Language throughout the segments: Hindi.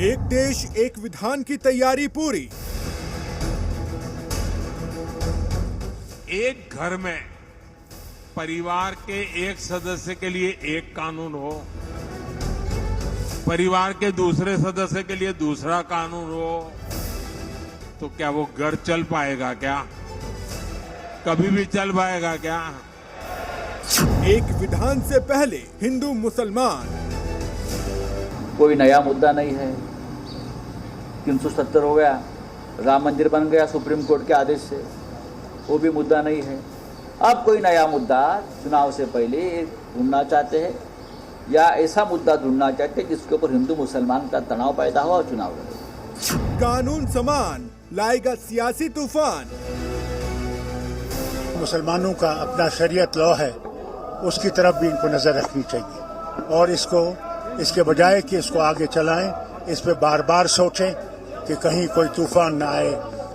एक देश एक विधान की तैयारी पूरी। एक घर में परिवार के एक सदस्य के लिए एक कानून हो, परिवार के दूसरे सदस्य के लिए दूसरा कानून हो, तो क्या वो घर चल पाएगा क्या? कभी भी चल पाएगा क्या? एक विधान से पहले हिंदू मुसलमान। कोई नया मुद्दा नहीं है। 370 हो गया, राम मंदिर बन गया सुप्रीम कोर्ट के आदेश से, वो भी मुद्दा नहीं है। अब कोई नया मुद्दा चुनाव से पहले ढूंढना चाहते हैं या ऐसा मुद्दा ढूंढना चाहते हैं जिसके ऊपर हिंदू मुसलमान का तनाव पैदा हो और चुनाव लड़े। कानून समान लाएगा सियासी तूफान। मुसलमानों का अपना शरीयत लॉ है, उसकी तरफ भी इनको नजर रखनी चाहिए और इसके बजाय कि इसको आगे चलाएं, इस पे बार बार सोचें कि कहीं कोई तूफान ना आए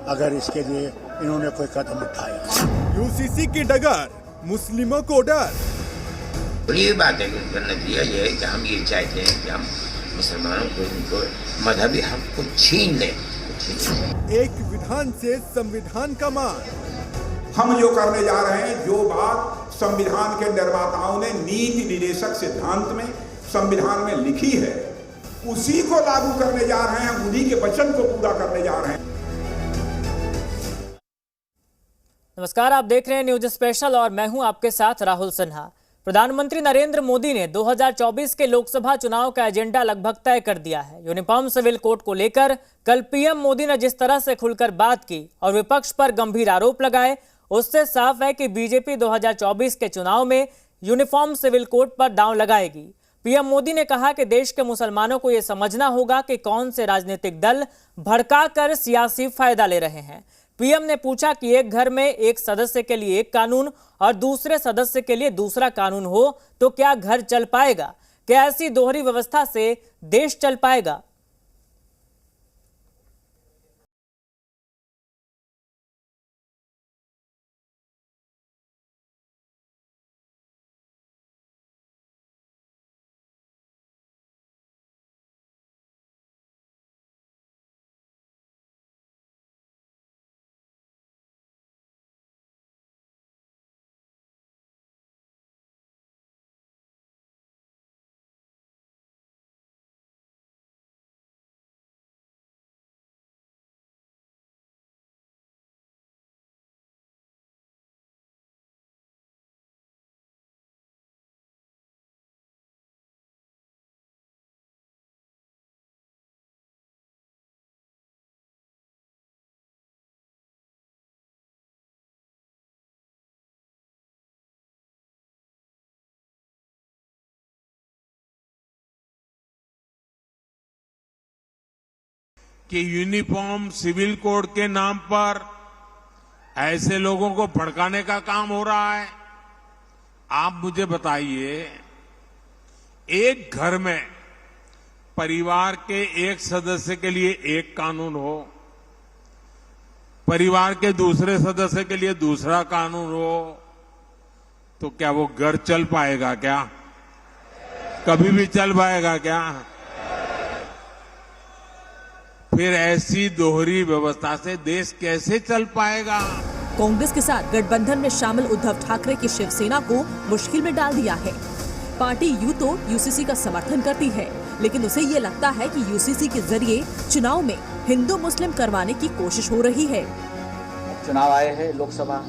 अगर इसके लिए इन्होंने कोई कदम उठाया। यूसीसी की डगर, मुस्लिमों को डर। तो ये बात है कि नतीजा ये है कि हम ये चाहते हैं कि हम मुसलमानों को इनको मजहबी हक को छीन लें। एक विधान से संविधान का मान। हम जो करने जा रहे हैं, जो बात संविधान के निर्माताओं ने नीति निर्देशक सिद्धांत में संविधान में लिखी है, उसी को लागू करने जा रहे हैं, उन्हीं के वचन को पूरा करने जा रहे हैं। नमस्कार, आप देख रहे हैं न्यूज स्पेशल और मैं हूं आपके साथ राहुल सिन्हा। प्रधानमंत्री नरेंद्र मोदी ने 2024 के लोकसभा चुनाव का एजेंडा लगभग तय कर दिया है। यूनिफॉर्म सिविल कोड को लेकर कल पीएम मोदी ने जिस तरह से खुलकर बात की और विपक्ष पर गंभीर आरोप लगाए, उससे साफ है कि बीजेपी 2024 के चुनाव में यूनिफॉर्म सिविल कोड पर दांव लगाएगी। पीएम मोदी ने कहा कि देश के मुसलमानों को यह समझना होगा कि कौन से राजनीतिक दल भड़काकर सियासी फायदा ले रहे हैं। पीएम ने पूछा कि एक घर में एक सदस्य के लिए एक कानून और दूसरे सदस्य के लिए दूसरा कानून हो तो क्या घर चल पाएगा? क्या ऐसी दोहरी व्यवस्था से देश चल पाएगा? कि यूनिफॉर्म सिविल कोड के नाम पर ऐसे लोगों को भड़काने का काम हो रहा है। आप मुझे बताइए, एक घर में परिवार के एक सदस्य के लिए एक कानून हो, परिवार के दूसरे सदस्य के लिए दूसरा कानून हो, तो क्या वो घर चल पाएगा क्या? कभी भी चल पाएगा क्या? फिर ऐसी दोहरी व्यवस्था से देश कैसे चल पाएगा? कांग्रेस के साथ गठबंधन में शामिल उद्धव ठाकरे की शिवसेना को मुश्किल में डाल दिया है। पार्टी यूं तो यूसीसी का समर्थन करती है, लेकिन उसे ये लगता है कि यूसीसी के जरिए चुनाव में हिंदू मुस्लिम करवाने की कोशिश हो रही है। चुनाव आए हैं, लोकसभा,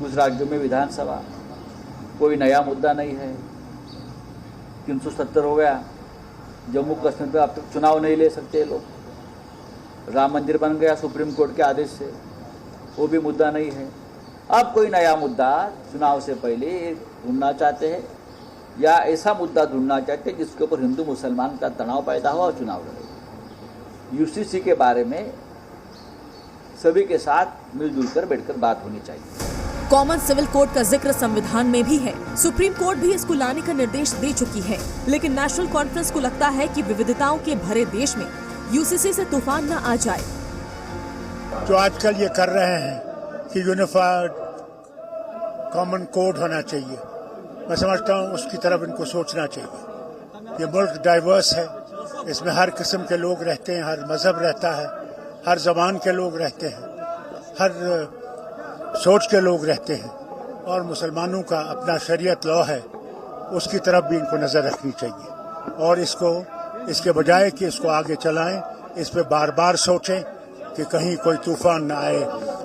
कुछ राज्यों में विधानसभा, कोई नया मुद्दा नहीं है। 370 हो गया, जम्मू कश्मीर पे अब तक चुनाव नहीं ले सकते लोग, राम मंदिर बन गया सुप्रीम कोर्ट के आदेश से, वो भी मुद्दा नहीं है। अब कोई नया मुद्दा चुनाव से पहले ढूंढना चाहते हैं या ऐसा मुद्दा ढूंढना चाहते हैं जिसके ऊपर हिंदू मुसलमान का तनाव पैदा हो और चुनाव लड़े। यूसीसी के बारे में सभी के साथ मिलजुल कर बैठकर बात होनी चाहिए। कॉमन सिविल कोड का जिक्र संविधान में भी है। सुप्रीम कोर्ट भी इसको लाने का निर्देश दे चुकी है, लेकिन नेशनल कॉन्फ्रेंस को लगता है कि विविधताओं के भरे देश में यूसीसी से तूफान न आ जाए। जो आजकल ये कर रहे हैं कि यूनिफाइड कॉमन कोड होना चाहिए, मैं समझता हूँ उसकी तरफ इनको सोचना चाहिए। ये मुल्क डाइवर्स है, इसमें हर किस्म के लोग रहते हैं, हर मजहब रहता है, हर जबान के लोग रहते हैं, हर सोच के लोग रहते हैं और मुसलमानों का अपना शरीयत लॉ है, उसकी तरफ भी इनको नज़र रखनी चाहिए और इसके बजाय कि इसको आगे चलाएं, इस पे बार बार सोचें कि कहीं कोई तूफान न आए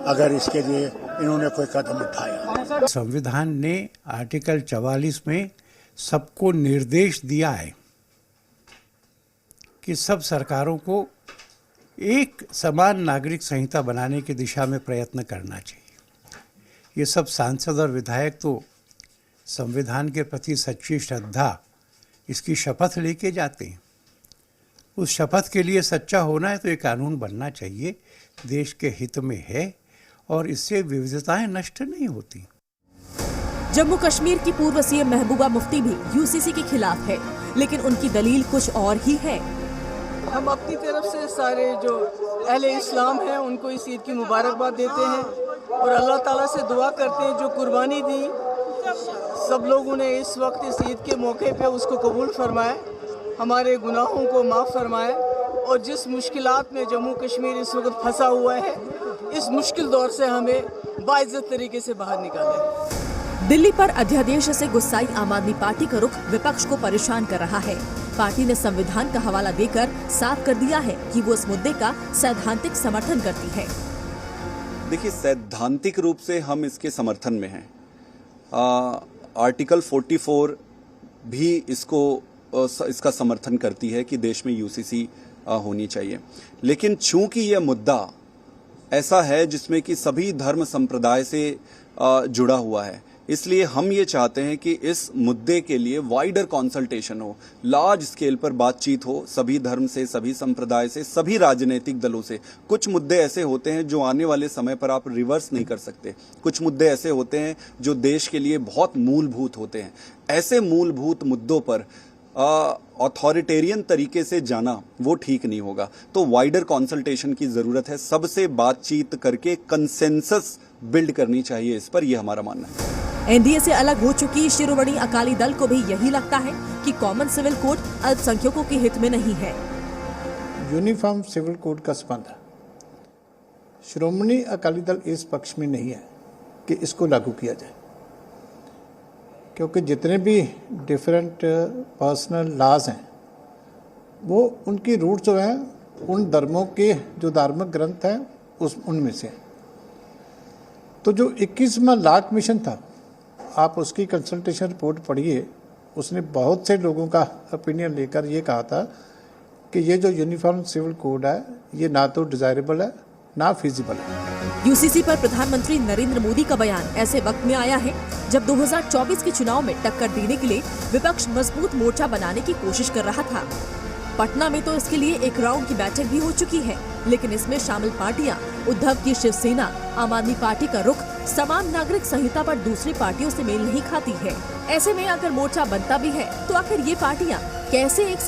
अगर इसके लिए इन्होंने कोई कदम उठाया। संविधान ने आर्टिकल 44 में सबको निर्देश दिया है कि सब सरकारों को एक समान नागरिक संहिता बनाने की दिशा में प्रयत्न करना चाहिए। ये सब सांसद और विधायक तो संविधान के प्रति सच्ची श्रद्धा, इसकी शपथ लेके जाते हैं। उस शपथ के लिए सच्चा होना है तो ये कानून बनना चाहिए, देश के हित में है और इससे विविधताएं नष्ट नहीं होती। जम्मू कश्मीर की पूर्व सीएम महबूबा मुफ्ती भी यूसीसी के खिलाफ है, लेकिन उनकी दलील कुछ और ही है। हम अपनी तरफ से सारे जो अहले इस्लाम हैं उनको इस ईद की मुबारकबाद देते हैं और अल्लाह ताला से दुआ करते हैं जो कुर्बानी दी सब लोगों ने इस वक्त इस ईद के मौके पे उसको कबूल फरमाए, हमारे गुनाहों को माफ़ फरमाए और जिस मुश्किलात में जम्मू कश्मीर इस वक्त फंसा हुआ है, इस मुश्किल दौर से हमें बाइज्जत तरीके से बाहर निकाले। दिल्ली पर अध्यादेश से गुस्साई आम आदमी पार्टी का रुख विपक्ष को परेशान कर रहा है। पार्टी ने संविधान का हवाला देकर साफ कर दिया है कि वो इस मुद्दे का सैद्धांतिक समर्थन करती है। देखिए, सैद्धांतिक रूप से हम इसके समर्थन में हैं। आर्टिकल 44 भी इसका समर्थन करती है कि देश में यूसीसी होनी चाहिए, लेकिन चूंकि यह मुद्दा ऐसा है जिसमें कि सभी धर्म संप्रदाय से जुड़ा हुआ है, इसलिए हम ये चाहते हैं कि इस मुद्दे के लिए वाइडर कंसल्टेशन हो, लार्ज स्केल पर बातचीत हो सभी धर्म से, सभी संप्रदाय से, सभी राजनीतिक दलों से। कुछ मुद्दे ऐसे होते हैं जो आने वाले समय पर आप रिवर्स नहीं कर सकते, कुछ मुद्दे ऐसे होते हैं जो देश के लिए बहुत मूलभूत होते हैं। ऐसे मूलभूत मुद्दों पर अथॉरिटेरियन तरीके से जाना वो ठीक नहीं होगा, तो वाइडर कंसल्टेशन की ज़रूरत है। सबसे बातचीत करके कंसेंसस बिल्ड करनी चाहिए इस पर, यह हमारा मानना है। एनडीए से अलग हो चुकी शिरोमणि अकाली दल को भी यही लगता है कि कॉमन सिविल कोड अल्पसंख्यकों के हित में नहीं है। यूनिफॉर्म सिविल कोड का संबंध शिरोमणि अकाली दल इस पक्ष में नहीं है कि इसको लागू किया जाए, क्योंकि जितने भी डिफरेंट पर्सनल लॉज हैं वो उनकी रूट जो हैं उन धर्मों के जो धार्मिक ग्रंथ हैं उनमें से। तो जो 21वां लॉ कमीशन था, आप उसकी कंसल्टेशन रिपोर्ट पढ़िए, उसने बहुत से लोगों का ओपिनियन लेकर ये कहा था कि ये जो यूनिफॉर्म सिविल कोड है ये ना तो डिजायरेबल है ना फीजिबल है। यूसीसी पर प्रधानमंत्री नरेंद्र मोदी का बयान ऐसे वक्त में आया है जब 2024 के चुनाव में टक्कर देने के लिए विपक्ष मजबूत मोर्चा बनाने की कोशिश कर रहा था। पटना में तो इसके लिए एक राउंड की बैठक भी हो चुकी है, लेकिन इसमें शामिल पार्टियां उद्धव की शिवसेना, आम आदमी पार्टी का रुख समान नागरिक संहिता पर दूसरी पार्टियों से मेल नहीं खाती है। ऐसे में अगर मोर्चा बनता भी है तो आखिर ये पार्टियां कैसे एक